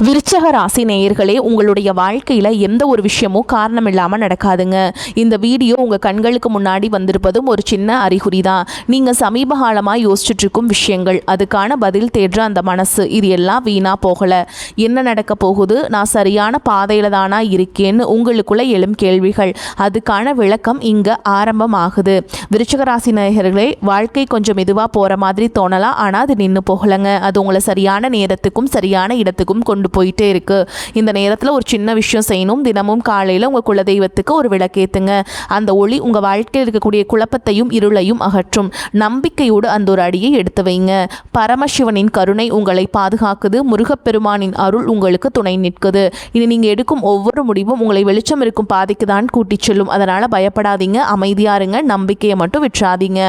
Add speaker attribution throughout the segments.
Speaker 1: விருச்சக ராசி நேயர்களே, உங்களுடைய வாழ்க்கையில் எந்த ஒரு விஷயமும் காரணம் இல்லாமல் நடக்காதுங்க. இந்த வீடியோ உங்கள் கண்களுக்கு முன்னாடி வந்திருப்பதும் ஒரு சின்ன அறிகுறி தான். நீங்கள் சமீப காலமாக யோசிச்சுட்டு இருக்கும் விஷயங்கள், அதுக்கான பதில் தேடுற அந்த மனசு, இது எல்லாம் வீணாக போகலை. என்ன நடக்க போகுது, நான் சரியான பாதையில் தானா இருக்கேன்னு உங்களுக்குள்ள எழும் கேள்விகள், அதுக்கான விளக்கம் இங்கே ஆரம்பமாகுது. விருச்சக ராசி நேயர்களே, வாழ்க்கை கொஞ்சம் மெதுவாக போகிற மாதிரி தோணலாம், ஆனால் அது நின்று போகலைங்க. அது உங்களை சரியான நேரத்துக்கும் சரியான இடத்துக்கும் கொண்டு போயிட்டே இருக்கு. இந்த நேரத்தில் ஒரு சின்ன விஷயம் செய்யணும். தினமும் காலையில் உங்கள் குலதெய்வத்துக்கு ஒரு விளக்கேத்துங்க. அந்த ஒளி உங்கள் வாழ்க்கையில் இருக்கக்கூடிய குழப்பத்தையும் இருளையும் அகற்றும். நம்பிக்கையோடு அந்த ஒரு அடியை எடுத்து வைங்க. பரமசிவனின் கருணை உங்களை பாதுகாக்குது. முருகப்பெருமானின் அருள் உங்களுக்கு துணை நிற்குது. இனி நீங்கள் எடுக்கும் ஒவ்வொரு முடிவும் உங்களை வெளிச்சம் இருக்கும் பாதைக்கு தான் கூட்டிச் செல்லும். அதனால் பயப்படாதீங்க, அமைதியா இருங்க, நம்பிக்கையை மட்டும் விட்டுறாதீங்க.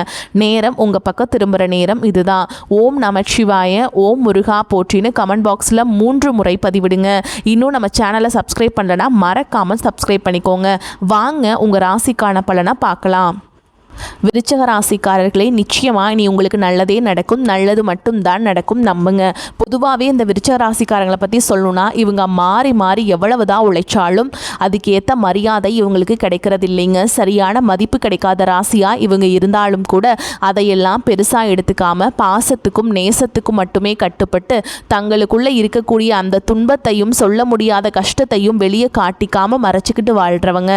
Speaker 1: நேரம் உங்கள் பக்கம் திரும்புகிற நேரம் இதுதான். ஓம் நமச்சிவாய, ஓம் முருகா போற்றின்னு கமெண்ட் பாக்ஸில் 3 முறை பதிவிடுங்க. இன்னும் நம்ம சேனலை சப்ஸ்கிரைப் பண்ணலன்னா மறக்காமல் சப்ஸ்கிரைப் பண்ணிக்கோங்க. வாங்க உங்கள் ராசிக்கான பலனை பார்க்கலாம். விருச்சக ராசிக்காரர்களே, நிச்சயமாக இனி உங்களுக்கு நல்லதே நடக்கும். நல்லது மட்டும்தான் நடக்கும், நம்புங்க. பொதுவாகவே இந்த விருச்சக ராசிக்காரங்களை பற்றி சொல்லணும்னா, இவங்க மாறி மாறி எவ்வளவுதான் உழைச்சாலும் அதுக்கேற்ற மரியாதை இவங்களுக்கு கிடைக்கிறது இல்லைங்க. சரியான மதிப்பு கிடைக்காத ராசியாக இவங்க இருந்தாலும் கூட அதையெல்லாம் பெருசாக எடுத்துக்காம பாசத்துக்கும் நேசத்துக்கும் மட்டுமே கட்டுப்பட்டு தங்களுக்குள்ளே இருக்கக்கூடிய அந்த துன்பத்தையும் சொல்ல முடியாத கஷ்டத்தையும் வெளியே காட்டிக்காம மறைச்சிக்கிட்டு வாழ்கிறவங்க.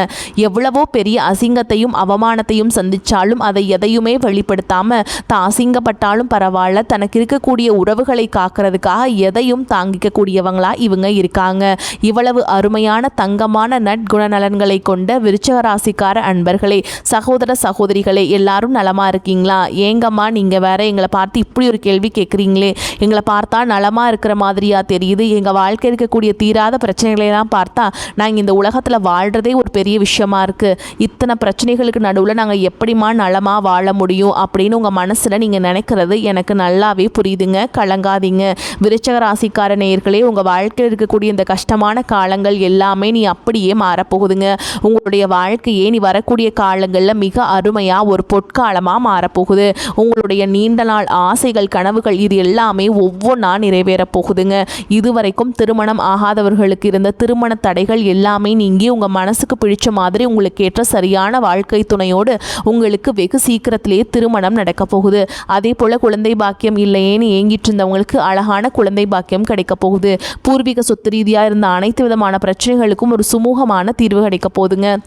Speaker 1: எவ்வளவோ பெரிய அசிங்கத்தையும் அவமானத்தையும் சந்திச்சாலும் அதை எதையுமே வெளிப்படுத்தாம தான் அசிங்கப்பட்டாலும் பரவாயில்ல, தனக்கு இருக்கக்கூடிய உறவுகளை காக்கிறதுக்காக எதையும் தாங்கிக்க கூடியவங்களா இவங்க இருக்காங்க. இவ்வளவு அருமையான தங்கமான நற்குணநலன்களை கொண்ட விருச்சக ராசிக்கார அன்பர்களே, சகோதர சகோதரிகளே, எல்லாரும் நலமா இருக்கீங்களா? ஏங்கம்மா நீங்க வேற எங்களை பார்த்து இப்படி ஒரு கேள்வி கேட்குறீங்களே, எங்களை பார்த்தா நலமா இருக்கிற மாதிரியா தெரியுது, எங்க வாழ்க்கை இருக்கக்கூடிய தீராத பிரச்சனைகளை எல்லாம் பார்த்தா நாங்கள் இந்த உலகத்துல வாழ்றதே ஒரு பெரிய விஷயமா இருக்கு. இத்தனை பிரச்சனைகளுக்கு நடுவில் நாங்கள் எப்படி நலமாக வாழ முடியும் அப்படின்னு உங்கள் மனசில் நீங்கள் நினைக்கிறது எனக்கு நல்லாவே புரியுதுங்க. கலங்காதீங்க. விருச்சக ராசிக்கார நேயர்களே, உங்கள் வாழ்க்கையில் இருக்கக்கூடிய இந்த கஷ்டமான காலங்கள் எல்லாமே நீ அப்படியே மாறப்போகுதுங்க. உங்களுடைய வாழ்க்கையே நீ வரக்கூடிய காலங்களில் மிக அருமையாக ஒரு பொற்காலமாக மாறப்போகுது. உங்களுடைய நீண்ட நாள் ஆசைகள், கனவுகள், இது எல்லாமே ஒவ்வொன்றா நிறைவேறப் போகுதுங்க. இதுவரைக்கும் திருமணம் ஆகாதவர்களுக்கு இருந்த திருமண தடைகள் எல்லாமே நீங்கி உங்கள் மனசுக்கு பிடிச்ச மாதிரி உங்களுக்கு ஏற்ற சரியான வாழ்க்கை துணையோடு உங்களுக்கு வெகு சீக்கிரத்திலேயே திருமணம் நடக்க போகுது. அதே போல குழந்தை பாக்கியம் இல்லையேன்னு ஏங்கிட்டு இருந்தவங்களுக்கு அழகான குழந்தை பாக்கியம் கிடைக்க போகுது. பூர்வீக சொத்து ரீதியாக இருந்த அனைத்து விதமான பிரச்சனைகளுக்கும் ஒரு சுமூகமான தீர்வு கிடைக்க போகுதுங்க.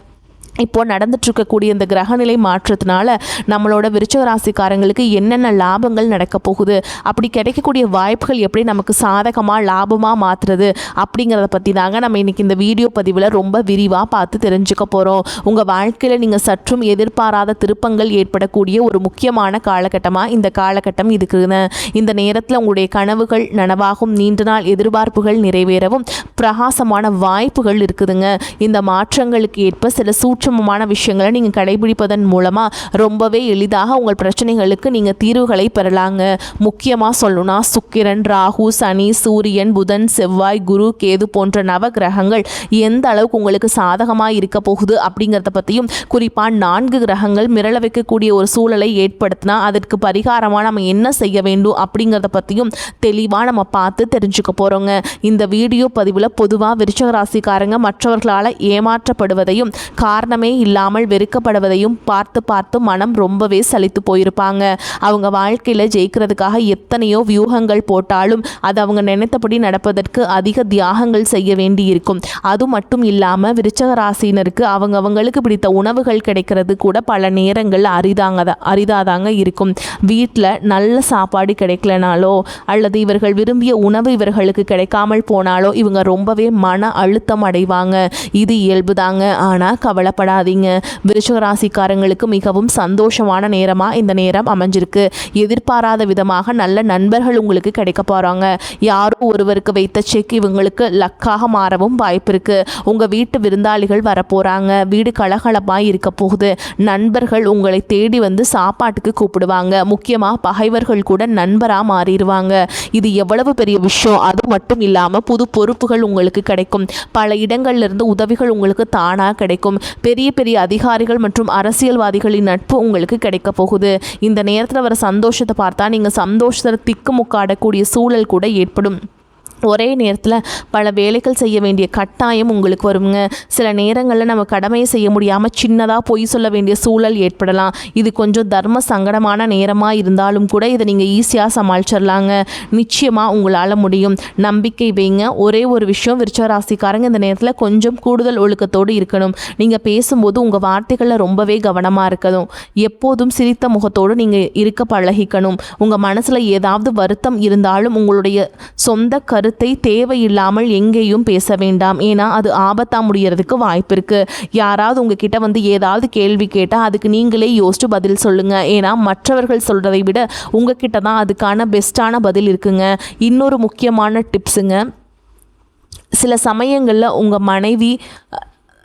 Speaker 1: இப்போ நடந்துட்டு இருக்கக்கூடிய இந்த கிரகநிலை மாற்றத்தினால நம்மளோட விருச்சக ராசிக்காரங்களுக்கு என்னென்ன லாபங்கள் நடக்க போகுது, அப்படி கிடைக்கக்கூடிய வாய்ப்புகள் எப்படி நமக்கு சாதகமாக லாபமாக மாற்றுறது அப்படிங்கிறத பற்றி தாங்க நம்ம இன்றைக்கி இந்த வீடியோ பதிவில் ரொம்ப விரிவாக பார்த்து தெரிஞ்சுக்க போகிறோம். உங்கள் வாழ்க்கையில் நீங்கள் சற்றும் எதிர்பாராத திருப்பங்கள் ஏற்படக்கூடிய ஒரு முக்கியமான காலகட்டமாக இந்த காலகட்டம் இருக்குதுங்க. இந்த நேரத்தில் உங்களுடைய கனவுகள் நனவாகும், நீண்ட நாள் எதிர்பார்ப்புகள் நிறைவேறவும் பிரகாசமான வாய்ப்புகள் இருக்குதுங்க. இந்த மாற்றங்களுக்கு ஏற்ப சில சூட்சமமான விஷயங்களை நீங்கள் கடைபிடிப்பதன் மூலமாக ரொம்பவே எளிதாக உங்கள் பிரச்சனைகளுக்கு நீங்கள் தீர்வுகளை பெறலாங்க. முக்கியமாக சொல்லணும்னா சுக்கிரன், ராகு, சனி, சூரியன், புதன், செவ்வாய், குரு, கேது போன்ற நவ கிரகங்கள் எந்த அளவுக்கு உங்களுக்கு சாதகமாக இருக்க போகுது அப்படிங்கிறத பற்றியும், குறிப்பாக 4 கிரகங்கள் மிரள வைக்கக்கூடிய ஒரு சூழலை ஏற்படுத்தினா அதற்கு பரிகாரமாக நம்ம என்ன செய்ய வேண்டும் அப்படிங்கிறத பற்றியும் தெளிவாக நம்ம பார்த்து தெரிஞ்சுக்க போகிறோங்க. இந்த வீடியோ பதிவில் பொதுவாக விருச்சக ராசிக்காரங்க மற்றவர்களால் ஏமாற்றப்படுவதையும் காரணமே இல்லாமல் வெறுக்கப்படுவதையும் பார்த்து பார்த்து மனம் ரொம்பவே சலித்து போயிருப்பாங்க. அவங்க வாழ்க்கையில் ஜெயிக்கிறதுக்காக எத்தனையோ வியூகங்கள் போட்டாலும் அது அவங்க நினைத்தபடி நடப்பதற்கு அதிக தியாகங்கள் செய்ய வேண்டி இருக்கும். அது மட்டும் இல்லாமல் விருச்சக ராசினருக்கு அவங்களுக்கு பிடித்த உணவுகள் கிடைக்கிறது கூட பல நேரங்கள் அரிதாதாங்க இருக்கும். வீட்டில் நல்ல சாப்பாடு கிடைக்கலனாலோ அல்லது இவர்கள் விரும்பிய உணவு இவர்களுக்கு கிடைக்காமல் போனாலோ இவங்க ரொம்பவே மன அழுத்தம் அடைவாங்க. இது இயல்புதாங்க. ஆனால் கவலைப்படாதீங்க. விருச்சக ராசிக்காரங்களுக்கு மிகவும் சந்தோஷமான நேரமாக இந்த நேரம் அமைஞ்சிருக்கு. எதிர்பாராத விதமாக நல்ல நண்பர்கள் உங்களுக்கு கிடைக்க போகிறாங்க. யாரோ ஒருவருக்கு வைத்த செக் இவங்களுக்கு லக்காக மாறவும் வாய்ப்பு இருக்கு. உங்கள் வீட்டு விருந்தாளிகள் வரப்போகிறாங்க. வீடு கலகலப்பாக இருக்க போகுது. நண்பர்கள் உங்களை தேடி வந்து சாப்பாட்டுக்கு கூப்பிடுவாங்க. முக்கியமாக பகைவர்கள் கூட நண்பராக மாறிடுவாங்க. இது எவ்வளவு பெரிய விஷயம். அது மட்டும் இல்லாமல் புது பொறுப்புகள் உங்களுக்கு கிடைக்கும். பல இடங்கள்லேருந்து உதவிகள் உங்களுக்கு தானாக கிடைக்கும். பெரிய பெரிய அதிகாரிகள் மற்றும் அரசியல்வாதிகளின் நட்பு உங்களுக்கு கிடைக்க போகுது. இந்த நேரத்தில் வர சந்தோஷத்தை பார்த்தா நீங்கள் சந்தோஷத்தை திக்குமுக்காடக்கூடிய சூழல் கூட ஏற்படும். ஒரே நேரத்தில் பல வேலைகள் செய்ய வேண்டிய கட்டாயம் உங்களுக்கு வருங்க. சில நேரங்களில் நம்ம கடமையை செய்ய முடியாமல் சின்னதாக பொய் சொல்ல வேண்டிய சூழல் ஏற்படலாம். இது கொஞ்சம் தர்ம சங்கடமான நேரமாக இருந்தாலும் கூட இதை நீங்கள் ஈஸியாக சமாளிச்சிடலாங்க. நிச்சயமாக உங்களால் முடியும். நம்பிக்கை வைங்க. ஒரே ஒரு விஷயம், விருச்சிக ராசிக்காரங்க இந்த நேரத்தில் கொஞ்சம் கூடுதல் ஒழுக்கத்தோடு இருக்கணும். நீங்கள் பேசும்போது உங்கள் வார்த்தைகளில் ரொம்பவே கவனமாக இருக்கணும். எப்போதும் சிரித்த முகத்தோடு நீங்கள் இருக்க பழகிக்கணும். உங்கள் மனசில் ஏதாவது வருத்தம் இருந்தாலும் உங்களுடைய சொந்த கருத்தை தேவையில்லாமல் எங்கேயும் பேச வேண்டாம். ஏன்னா அது ஆபத்தாக முடியறதுக்கு வாய்ப்பு இருக்குது. யாராவது உங்ககிட்ட வந்து ஏதாவது கேள்வி கேட்டால் அதுக்கு நீங்களே யோசிச்சு பதில் சொல்லுங்கள். ஏன்னா மற்றவர்கள் சொல்கிறதை விட உங்ககிட்ட தான் அதுக்கான பெஸ்ட்டான பதில் இருக்குங்க. இன்னொரு முக்கியமான டிப்ஸுங்க, சில சமயங்களில் உங்கள் மனைவி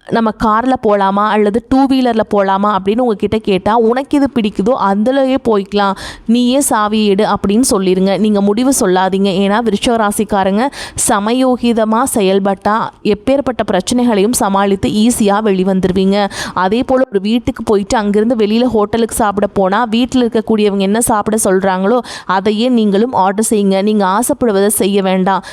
Speaker 1: நம்ம காரில் போகலாமா அல்லது 2 வீலரில் போகலாமா அப்படின்னு உங்ககிட்ட கேட்டால் உனக்கு எது பிடிக்குதோ அதுலேயே போய்க்கலாம், நீயே சாவியை எடு அப்படின்னு சொல்லிடுங்க. நீங்கள் முடிவு சொல்லாதீங்க. ஏன்னா விருச்சிக ராசிக்காரங்க சமயோகிதமாக செயல்பட்டால் எப்பேற்பட்ட பிரச்சனைகளையும் சமாளித்து ஈஸியாக வெளிவந்துடுவீங்க. அதே போல் ஒரு வீட்டுக்கு போயிட்டு அங்கேருந்து வெளியில் ஹோட்டலுக்கு சாப்பிட போனால் வீட்டில் இருக்கக்கூடியவங்க என்ன சாப்பிட சொல்கிறாங்களோ அதையே நீங்களும் ஆர்டர் செய்யுங்க. நீங்கள் ஆசைப்படுவதை செய்ய வேண்டாம்.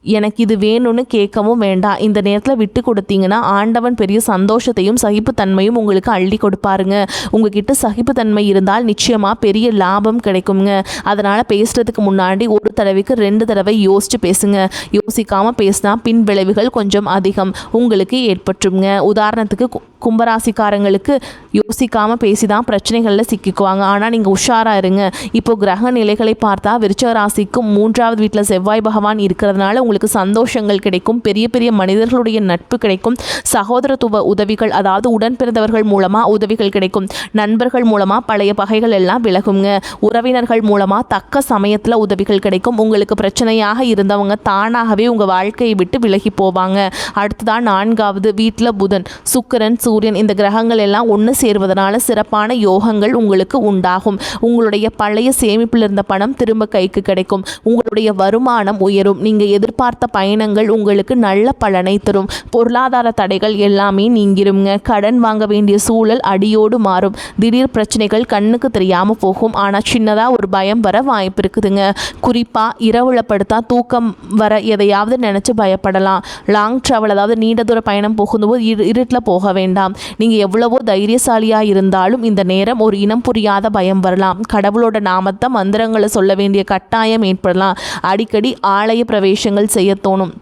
Speaker 1: எனக்கு இது வேணும்னு கேட்கவும் வேண்டாம். இந்த நேரத்தில் விட்டு கொடுத்தீங்கன்னா ஆண்டவன் பெரிய சந்தோஷத்தையும் சகிப்புத்தன்மையும் உங்களுக்கு அள்ளி கொடுப்பாருங்க. உங்ககிட்ட சகிப்புத்தன்மை இருந்தால் நிச்சயமாக பெரிய லாபம் கிடைக்குங்க. அதனால் பேசுகிறதுக்கு முன்னாடி ஒரு தடவைக்கு 2 தடவை யோசித்து பேசுங்க. யோசிக்காமல் பேசினா பின் விளைவுகள் கொஞ்சம் அதிகம் உங்களுக்கு ஏற்பட்டுருங்க. உதாரணத்துக்கு கும்பராசிக்காரங்களுக்கு யோசிக்காமல் பேசி தான் பிரச்சனைகளில் சிக்கிக்குவாங்க. ஆனால் நீங்கள் உஷாராக இருங்க. இப்போது கிரக நிலைகளை பார்த்தா விருச்சிக ராசிக்கு 3வது வீட்டில் செவ்வாய் பகவான் இருக்கிறதுனால உங்களுக்கு சந்தோஷங்கள் கிடைக்கும். பெரிய பெரிய மனிதர்களுடைய நட்பு கிடைக்கும். சகோதரத்துவ உதவிகள், அதாவது உடன் பிறந்தவர்கள் மூலமாக உதவிகள் கிடைக்கும். நண்பர்கள் மூலமாக பழைய பகைகள் எல்லாம் விலகுங்க. உறவினர்கள் மூலமாக தக்க சமயத்தில் உதவிகள் கிடைக்கும். உங்களுக்கு பிரச்சனையாக இருந்தவங்க தானாகவே உங்கள் வாழ்க்கையை விட்டு விலகி போவாங்க. அடுத்ததான் 4வது வீட்டில் புதன், சுக்கிரன், சூரியன் இந்த கிரகங்கள் எல்லாம் ஒன்று சேர்வதனால சிறப்பான யோகங்கள் உங்களுக்கு உண்டாகும். உங்களுடைய பழைய சேமிப்பில் இருந்த பணம் திரும்ப கைக்கு கிடைக்கும். உங்களுடைய வருமானம் உயரும். நீங்கள் எதிர்பார்த்த பயணங்கள் உங்களுக்கு நல்ல பலனை தரும். பொருளாதார தடைகள் எல்லாமே நீங்கிருங்க. கடன் வாங்க வேண்டிய சூழல் அடியோடு மாறும். திடீர் பிரச்சனைகள் கண்ணுக்கு தெரியாமல் போகும். ஆனால் சின்னதாக ஒரு பயம் வர வாய்ப்பு இருக்குதுங்க. குறிப்பாக இரவுல படுத்தா தூக்கம் வர எதையாவது நினச்சி பயப்படலாம். லாங் ட்ராவல், அதாவது நீண்ட தூர பயணம் போகும்போது இருட்டில் போக வேண்டாம். நீங்கள் எவ்வளவோ தைரியசாலியாக இருந்தாலும் இந்த நேரம் ஒரு இனம் புரியாத பயம் வரலாம். கடவுளோட நாமத்தை மந்திரங்களை சொல்ல வேண்டிய கட்டாயம் ஏற்படலாம். அடிக்கடி ஆலய பிரவேசங்கள் செய்ய தோணும்.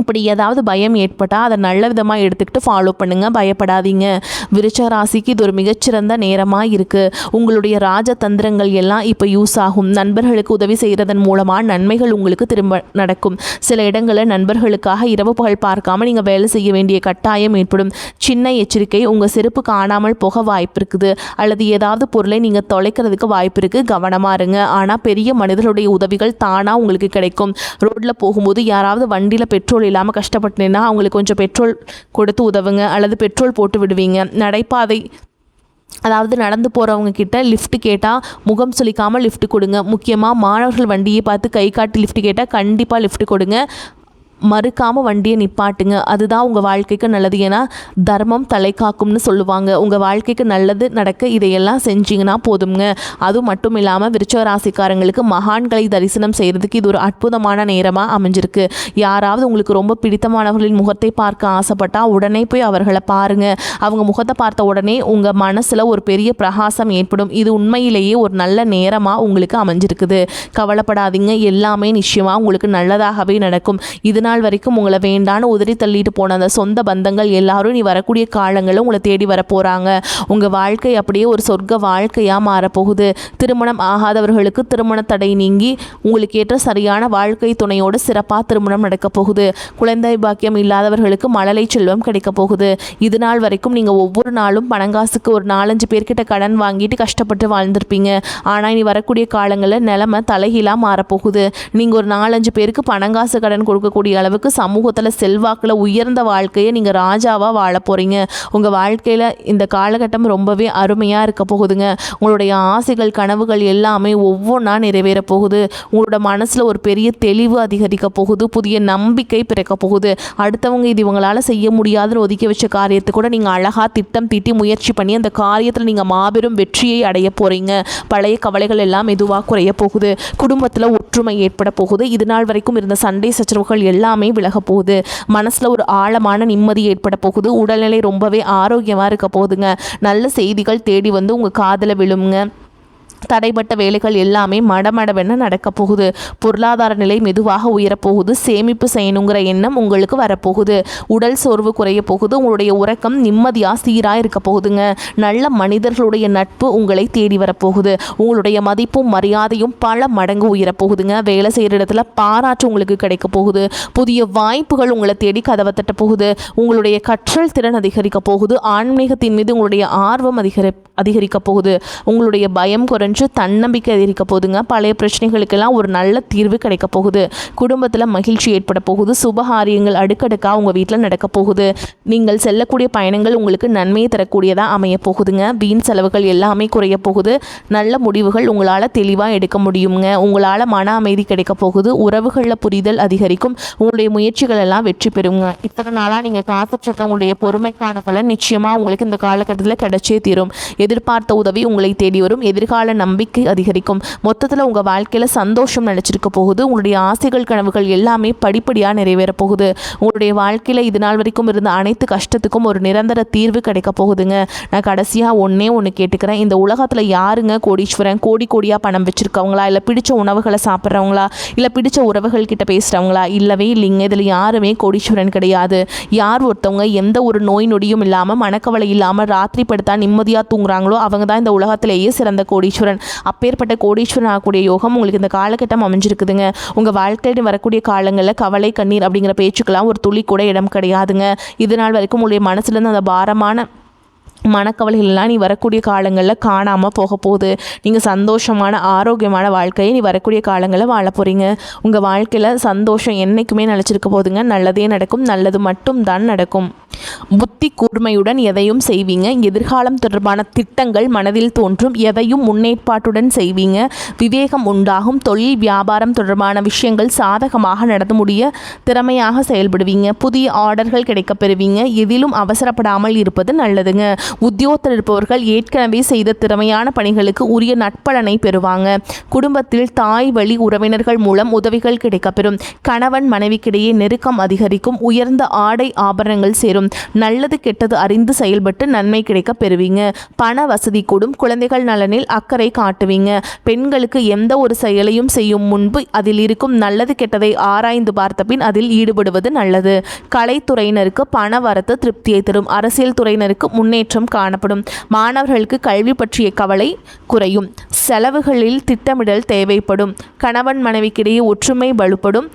Speaker 1: இப்படி ஏதாவது பயம் ஏற்பட்டால் அதை நல்ல விதமாக எடுத்துக்கிட்டு ஃபாலோ பண்ணுங்கள். பயப்படாதீங்க. விருச்சிக ராசிக்கு இது ஒரு மிகச்சிறந்த நேரமாக இருக்குது. உங்களுடைய ராஜதந்திரங்கள் எல்லாம் இப்போ யூஸ் ஆகும். நண்பர்களுக்கு உதவி செய்கிறதன் மூலமாக நன்மைகள் உங்களுக்கு திரும்ப நடக்கும். சில இடங்களில் நண்பர்களுக்காக இரவு பகல் பார்க்காமல் நீங்கள் வேலை செய்ய வேண்டிய கட்டாயம் ஏற்படும். சின்ன எச்சரிக்கை, உங்கள் செருப்பு காணாமல் போக வாய்ப்பு இருக்குது. அல்லது ஏதாவது பொருளை நீங்கள் தொலைக்கிறதுக்கு வாய்ப்பு இருக்குது. கவனமாக இருங்க. ஆனால் பெரிய மனிதர்களுடைய உதவிகள் தானாக உங்களுக்கு கிடைக்கும். ரோட்டில் போகும்போது யாராவது வண்டியில் பெட்ரோல் இல்லாமல் கஷ்டப்பட்டேன்னா அவங்களுக்கு கொஞ்சம் பெட்ரோல் கொடுத்து உதவுங்க. அல்லது பெட்ரோல் போட்டு விடுவீங்க. நடைபாதை, அதாவது நடந்து போகிறவங்க கிட்ட லிஃப்ட் கேட்டால் முகம் சுளிக்காமல் லிஃப்ட் கொடுங்க. முக்கியமாக மாணவர்கள் வண்டியை பார்த்து கை காட்டி லிஃப்ட் கேட்டால் கண்டிப்பாக லிஃப்ட் கொடுங்க. மறுக்காமல் வண்டியை நிப்பாட்டுங்க. அதுதான் உங்கள் வாழ்க்கைக்கு நல்லது. ஏன்னா தர்மம் தலை காக்கும்னு சொல்லுவாங்க. உங்கள் வாழ்க்கைக்கு நல்லது நடக்க இதையெல்லாம் செஞ்சிங்கன்னா போதுங்க. அதுவும் மட்டும் இல்லாமல் விருச்சிக ராசிக்காரங்களுக்கு மகான்களை தரிசனம் செய்கிறதுக்கு இது ஒரு அற்புதமான நேரமாக அமைஞ்சிருக்கு. யாராவது உங்களுக்கு ரொம்ப பிடித்தமானவர்களின் முகத்தை பார்க்க ஆசைப்பட்டால் உடனே போய் அவர்களை பாருங்கள். அவங்க முகத்தை பார்த்த உடனே உங்கள் மனசில் ஒரு பெரிய பிரகாசம் ஏற்படும். இது உண்மையிலேயே ஒரு நல்ல நேரமாக உங்களுக்கு அமைஞ்சிருக்குது. கவலைப்படாதீங்க. எல்லாமே நிச்சயமாக உங்களுக்கு நல்லதாகவே நடக்கும். இதனால் வரைக்கும் உங்களை வேண்டான்னு உதறி தள்ளிட்டு போன அந்த சொந்த பந்தங்கள் எல்லாரும் நீ வரக்கூடிய காலங்களில் உங்களை தேடி வர போகிறாங்க. உங்கள் வாழ்க்கை அப்படியே ஒரு சொர்க்க வாழ்க்கையாக மாறப்போகுது. திருமணம் ஆகாதவர்களுக்கு திருமண தடை நீங்கி உங்களுக்கு ஏற்ற சரியான வாழ்க்கை துணையோடு சிறப்பாக திருமணம் நடக்க போகுது. குழந்தை பாக்கியம் இல்லாதவர்களுக்கு மழலை செல்வம் கிடைக்க போகுது. இது நாள் வரைக்கும் நீங்கள் ஒவ்வொரு நாளும் பணங்காசுக்கு ஒரு 4-5 பேர்கிட்ட கடன் வாங்கிட்டு கஷ்டப்பட்டு வாழ்ந்திருப்பீங்க. ஆனால் இனி வரக்கூடிய காலங்களில் நிலைமை தலைகீழாக மாறப்போகுது. நீங்கள் ஒரு 4-5 பேருக்கு பணங்காசு கடன் கொடுக்கக்கூடிய அளவுக்கு சமூகத்தில் செல்வாக்கில் உயர்ந்த வாழ்க்கையை நீங்கள் ராஜாவாக வாழ போகிறீங்க. உங்கள் வாழ்க்கையில் இந்த காலகட்டம் ரொம்பவே அருமையாக இருக்க போகுதுங்க. உங்களுடைய ஆசைகள் கனவுகள் எல்லாமே ஒவ்வொன்றா நிறைவேற போகுது. உங்களோட மனசில் ஒரு பெரிய தெளிவு அதிகரிக்க போகுது. புதிய நம்பிக்கை பிறக்க போகுது. அடுத்தவங்க இது இவங்களால் செய்ய முடியாதுன்னு ஒதுக்கி வச்ச காரியத்தை கூட நீங்கள் அழகாக திட்டம் தீட்டி முயற்சி பண்ணி அந்த காரியத்தில் நீங்கள் மாபெரும் வெற்றியை அடைய போகிறீங்க. பழைய கவலைகள் எல்லாம் மெதுவாக குறைய போகுது. குடும்பத்தில் ஒற்றுமை ஏற்பட போகுது. இது நாள் வரைக்கும் இருந்த சண்டை சச்சரவுகள் எல்லாமே விலக போகுது. மனசில் ஒரு ஆழமான நிம்மதி ஏற்பட போகுது. உடல்நிலை ரொம்பவே ஆரோக்கியமாக இருக்க போகுதுங்க. நல்ல செய்திகள் தேடி வந்து உங்கள் காதில் விழுங்க. தடைப்பட்ட வேலைகள் எல்லாமே மடமடவென நடக்க போகுது. பொருளாதார நிலை மெதுவாக உயரப்போகுது. சேமிப்பு செய்யணுங்கிற எண்ணம் உங்களுக்கு வரப்போகுது. உடல் சோர்வு குறைய போகுது. உங்களுடைய உறக்கம் நிம்மதியாக சீராக இருக்க போகுதுங்க. நல்ல மனிதர்களுடைய நட்பு உங்களை தேடி வரப்போகுது. உங்களுடைய மதிப்பும் மரியாதையும் பல மடங்கு உயரப்போகுதுங்க. வேலை செய்கிற இடத்துல பாராட்டு உங்களுக்கு கிடைக்க போகுது. புதிய வாய்ப்புகள் உங்களை தேடி கதவை தட்ட போகுது. உங்களுடைய கற்றல் திறன் அதிகரிக்க போகுது. ஆன்மீகத்தின் மீது உங்களுடைய ஆர்வம் அதிகரிக்க போகுது. உங்களுடைய பயம் குறைஞ்சு தன்னம்பிக்கை அதிகரிக்க போகுதுங்க. பழைய பிரச்சனைகளுக்கெல்லாம் ஒரு நல்ல தீர்வு கிடைக்க போகுது. குடும்பத்தில் மகிழ்ச்சி ஏற்பட போகுது. சுபகாரியங்கள் அடுக்கடுக்காக உங்கள் வீட்டில் நடக்க போகுது. நீங்கள் செல்லக்கூடிய பயணங்கள் உங்களுக்கு நன்மையை தரக்கூடியதாக அமைய போகுதுங்க. வீண் செலவுகள் எல்லாமே குறைய போகுது. நல்ல முடிவுகள் உங்களால் தெளிவாக எடுக்க முடியுங்க. உங்களால் மன அமைதி கிடைக்க போகுது. உறவுகளில் புரிதல் அதிகரிக்கும். உங்களுடைய முயற்சிகள் எல்லாம் வெற்றி பெறுங்க. இத்தனை நாளாக நீங்கள் காத்துட்டு உங்களுடைய பொறுமைக்கான பலன் நிச்சயமாக உங்களுக்கு இந்த காலகட்டத்தில் கிடைச்சே தீரும். எதிர்பார்த்த உதவி உங்களை தேடி வரும். எதிர்கால நம்பிக்கை அதிகரிக்கும். மொத்தத்தில் உங்கள் வாழ்க்கையில் சந்தோஷம் நினைச்சிருக்க போகுது. உங்களுடைய ஆசைகள் கனவுகள் எல்லாமே படிப்படியாக நிறைவேற போகுது. உங்களுடைய வாழ்க்கையில் இது நாள் வரைக்கும் இருந்த அனைத்து கஷ்டத்துக்கும் ஒரு நிரந்தர தீர்வு கிடைக்க போகுதுங்க. நான் கடைசியாக ஒன்று கேட்டுக்கிறேன். இந்த உலகத்தில் யாருங்க கோடீஸ்வரன்? கோடியாக பணம் வச்சுருக்கவங்களா, இல்லை பிடிச்ச உணவுகளை சாப்பிட்றவங்களா, இல்லை பிடிச்ச உறவுகள் கிட்ட பேசுகிறவங்களா? இல்லவே இல்லைங்க. இதில் யாருமே கோடீஸ்வரன் கிடையாது. யார் ஒருத்தவங்க எந்த ஒரு நோய் நொடியும் இல்லாமல் மனக்கவலை இல்லாமல் ராத்திரி படுத்தா நிம்மதியாக தூங்குறாங்களோ அவங்க தான் இந்த உலகத்திலேயே சிறந்த கோடீஸ்வரன். அப்பேற்பட்ட கோடீஸ்வரன் ஆகக்கூடிய யோகம் உங்களுக்கு இந்த காலகட்டம் அமைஞ்சிருக்குதுங்க. உங்கள் வாழ்க்கையில் வரக்கூடிய காலங்களில் கவலை கண்ணீர் அப்படிங்கிற பேச்சுக்கெல்லாம் ஒரு துளி கூட இடம் கிடையாதுங்க. இது நாள் வரைக்கும் உங்களுடைய மனசுலேருந்து அந்த பாரமான மனக்கவலைகள்லாம் நீ வரக்கூடிய காலங்களில் காணாமல் போக போகுது. நீங்கள் சந்தோஷமான ஆரோக்கியமான வாழ்க்கையை நீ வரக்கூடிய காலங்களில் வாழ போகிறீங்க. உங்கள் வாழ்க்கையில் சந்தோஷம் என்றைக்குமே நினச்சிருக்க போதுங்க. நல்லதே நடக்கும். நல்லது மட்டும் தான் நடக்கும். புத்தி கூர்மையுடன் எதையும் செய்வீங்க. எதிர்காலம் தொடர்பான திட்டங்கள் மனதில் தோன்றும். எதையும் முன்னேற்பாட்டுடன் செய்வீங்க. விவேகம் உண்டாகும். தொழில் வியாபாரம் தொடர்பான விஷயங்கள் சாதகமாக நடந்து முடிய திறமையாக செயல்படுவீங்க. புதிய ஆர்டர்கள் கிடைக்கப் பெறுவீங்க. எதிலும் அவசரப்படாமல் இருப்பது நல்லதுங்க. உத்தியோகத்தில் இருப்பவர்கள் ஏற்கனவே செய்த திறமையான பணிகளுக்கு உரிய நட்பலனை பெறுவாங்க. குடும்பத்தில் தாய் வழி உறவினர்கள் மூலம் உதவிகள் கிடைக்கப்பெறும். கணவன் மனைவிக்கிடையே நெருக்கம் அதிகரிக்கும். உயர்ந்த ஆடை ஆபரணங்கள் சேரும். நல்லது கெட்டது அறிந்து செயல்பட்டு நன்மை கிடைக்க பெறுவீங்க. பண வசதி கூடும். குழந்தைகள் நலனில் அக்கறை காட்டுவீங்க. பெண்களுக்கு எந்த ஒரு செயலையும் செய்யும் முன்பு அதில் இருக்கும் நல்லது கெட்டதை ஆராய்ந்து பார்த்த பின் அதில் ஈடுபடுவது நல்லது. கலைத்துறையினருக்கு பண வரத்து திருப்தியை தரும். அரசியல் துறையினருக்கு முன்னேற்றம் காணப்படும். மாணவர்களுக்கு கல்வி பற்றிய கவலை குறையும். செலவுகளில் திட்டமிடல் தேவைப்படும். கணவன் மனைவிக்கிடையே ஒற்றுமை வலுப்படும்.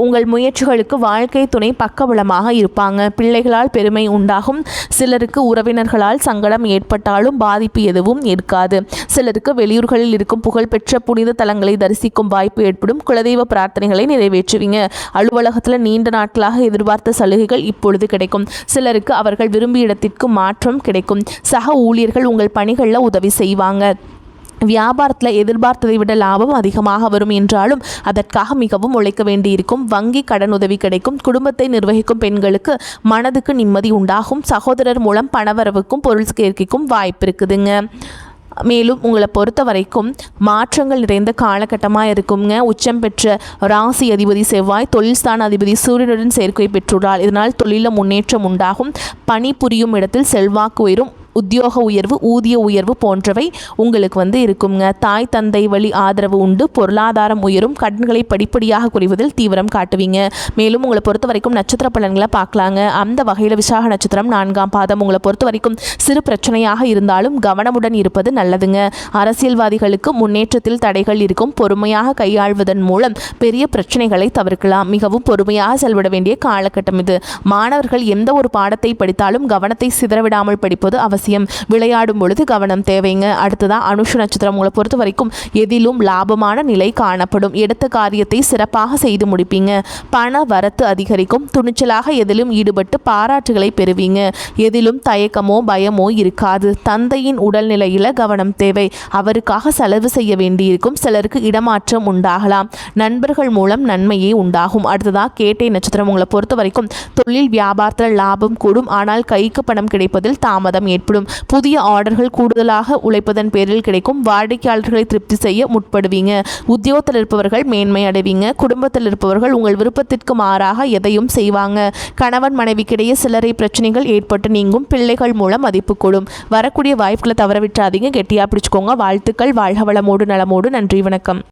Speaker 1: உங்கள் முயற்சிகளுக்கு வாழ்க்கை துணை பக்கபலமாக இருப்பாங்க. பிள்ளைகளால் பெருமை உண்டாகும். சிலருக்கு உறவினர்களால் சங்கடம் ஏற்பட்டாலும் பாதிப்பு எதுவும் இருக்காது. சிலருக்கு வெளியூர்களில் இருக்கும் புகழ்பெற்ற புனித தலங்களை தரிசிக்கும் வாய்ப்பு ஏற்படும். குலதெய்வ பிரார்த்தனைகளை நிறைவேற்றுவீங்க. அலுவலகத்தில் நீண்ட நாட்களாக எதிர்பார்த்த சலுகைகள் இப்பொழுது கிடைக்கும். சிலருக்கு அவர்கள் விரும்பிய இடத்திற்கு மாற்றம் கிடைக்கும். சக ஊழியர்கள் உங்கள் பணிகளில் உதவி செய்வாங்க. வியாபாரத்தில் எதிர்பார்த்ததை விட லாபம் அதிகமாக வரும் என்றாலும் அதற்காக மிகவும் உழைக்க வேண்டியிருக்கும். வங்கி கடன் உதவி கிடைக்கும். குடும்பத்தை நிர்வகிக்கும் பெண்களுக்கு மனதுக்கு நிம்மதி உண்டாகும். சகோதரர் மூலம் பணவரவுக்கும் பொருள் சேர்க்கைக்கும் வாய்ப்பு இருக்குதுங்க. மேலும் உங்களை பொறுத்த வரைக்கும் மாற்றங்கள் நிறைந்த காலகட்டமாக இருக்குங்க. உச்சம் பெற்ற ராசி அதிபதி செவ்வாய் தொழில் ஸ்தான அதிபதி சூரியனுடன் சேர்க்கை பெற்றுள்ளார். இதனால் தொழிலில் முன்னேற்றம் உண்டாகும். பணி புரியும் இடத்தில் செல்வாக்கு உயரும். உத்தியோக உயர்வு, ஊதிய உயர்வு போன்றவை உங்களுக்கு இருக்குங்க. தாய் தந்தை வழி ஆதரவு உண்டு. பொருளாதாரம் உயரும். கடன்களை படிப்படியாக குறைவதில் தீவிரம் காட்டுவீங்க. மேலும் உங்களை பொறுத்த வரைக்கும் நட்சத்திர பலன்களை பார்க்கலாங்க. அந்த வகையில் விசாக நட்சத்திரம் 4ஆம் பாதம். உங்களை பொறுத்த வரைக்கும் சிறு பிரச்சனையாக இருந்தாலும் கவனமுடன் இருப்பது நல்லதுங்க. அரசியல்வாதிகளுக்கு முன்னேற்றத்தில் தடைகள் இருக்கும். பொறுமையாக கையாள்வதன் மூலம் பெரிய பிரச்சனைகளை தவிர்க்கலாம். மிகவும் பொறுமையாக செயல்பட வேண்டிய காலகட்டம் இது. மாணவர்கள் எந்த ஒரு பாடத்தை படித்தாலும் கவனத்தை சிதறவிடாமல் படிப்பது அவசியம். அவசியம். விளையாடும் பொழுது கவனம் தேவைங்க. அடுத்ததா அனுஷ நட்சத்திரம் உங்களை பொறுத்த வரைக்கும் எதிலும் லாபமான நிலை காணப்படும். எடுத்த காரியத்தை சிறப்பாக செய்து முடிப்பீங்க. பண வரத்து அதிகரிக்கும். துணிச்சலாக எதிலும் ஈடுபட்டு பாராட்டுகளை பெறுவீங்க. எதிலும் தயக்கமோ பயமோ இருக்காது. தந்தையின் உடல்நிலையில கவனம் தேவை. அவருக்காக செலவு செய்ய வேண்டியிருக்கும். சிலருக்கு இடமாற்றம் உண்டாகலாம். நண்பர்கள் மூலம் நன்மையே உண்டாகும். அடுத்ததா கேட்டை நட்சத்திரம் உங்களை பொறுத்த வரைக்கும் தொழில் வியாபாரத்தில் லாபம் கூடும். ஆனால் கைக்கு பணம் கிடைப்பதில் தாமதம் ஏற்படும். புதிய ஆர்டர்கள் கூடுதலாக உழைப்பதன் பேரில் கிடைக்கும். வாடிக்கையாளர்களை திருப்தி செய்ய முற்படுவீங்க. உத்தியோகத்தில் இருப்பவர்கள் மேன்மை அடைவீங்க. குடும்பத்தில் இருப்பவர்கள் உங்கள் விருப்பத்திற்கு மாறாக எதையும் செய்வாங்க. கணவன் மனைவிக்கிடையே சிலரை பிரச்சனைகள் ஏற்பட்டு நீங்கும். பிள்ளைகள் மூலம் மதிப்பு கூடும். வரக்கூடிய வாய்ப்புகளை தவற விட்டுறாதீங்க. கெட்டியா பிடிச்சுக்கோங்க. வாழ்த்துக்கள். வாழ்க வளமோடு நலமோடு. நன்றி, வணக்கம்.